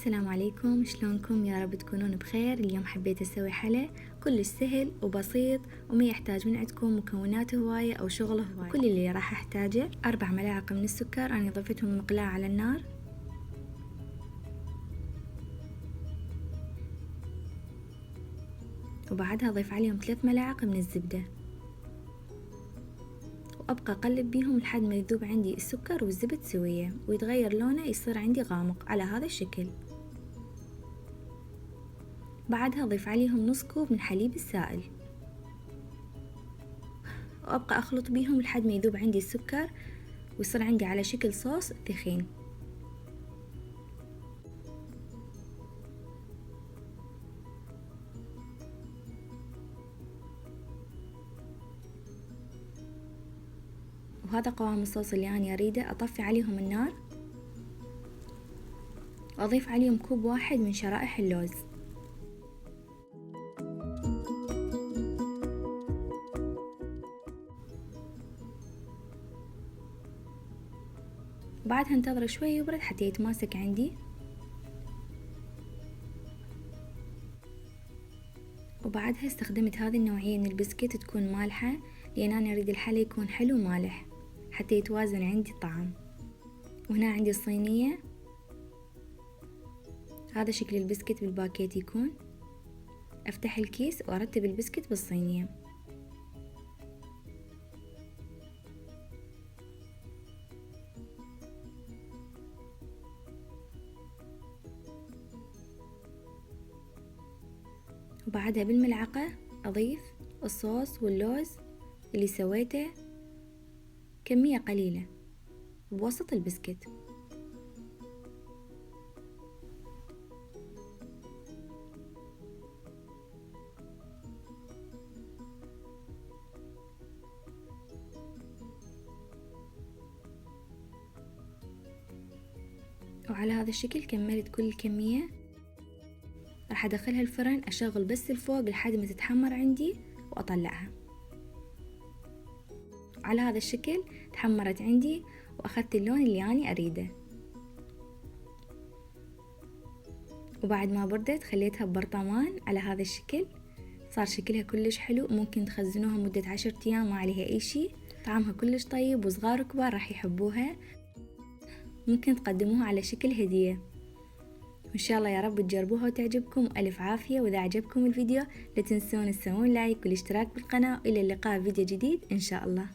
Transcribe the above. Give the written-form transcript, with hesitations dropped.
السلام عليكم، شلونكم؟ يا رب تكونون بخير. اليوم حبيت اسوي حلا كلش سهل وبسيط وما يحتاج من عندكم مكونات هواية او شغل هواية. كل اللي راح احتاجه 4 ملاعق من السكر، انا ضفتهم مقلاة على النار، وبعدها اضيف عليهم 3 ملاعق من الزبدة، وابقى اقلب بيهم لحد ما يذوب عندي السكر والزبد سوية ويتغير لونه، يصير عندي غامق على هذا الشكل. بعدها اضيف عليهم نص كوب من حليب السائل، وابقى اخلط بيهم لحد ما يذوب عندي السكر ويصير عندي على شكل صوص ثخين. وهذا قوام الصوص اللي أنا أريده. أطفي عليهم النار وأضيف عليهم كوب واحد من شرائح اللوز، بعدها انتظر شوي يبرد حتى يتماسك عندي. وبعدها استخدمت هذه النوعية من البسكيت تكون مالحة، لأن أنا أريد الحلي يكون حلو مالح حتى يتوازن عندي الطعم. وهنا عندي الصينية، هذا شكل البسكيت بالباكيت يكون. أفتح الكيس وأرتب البسكيت بالصينية. وبعدها بالملعقة أضيف الصوص واللوز اللي سويته كمية قليلة بوسط البسكت. وعلى هذا الشكل كملت كل الكمية. راح ادخلها الفرن، اشغل بس الفوق لحد ما تتحمر عندي واطلعها. على هذا الشكل تحمرت عندي واخذت اللون اللي اني اريده. وبعد ما بردت خليتها ببرطمان على هذا الشكل، صار شكلها كلش حلو. ممكن تخزنوها مدة 10 ايام ما عليها اي شي. طعمها كلش طيب وصغار وكبار راح يحبوها. ممكن تقدموها على شكل هدية. وإن شاء الله يا رب تجربوها وتعجبكم. ألف عافية. وإذا عجبكم الفيديو لا تنسون تسوون لايك والاشتراك بالقناة. وإلى اللقاء فيديو جديد إن شاء الله.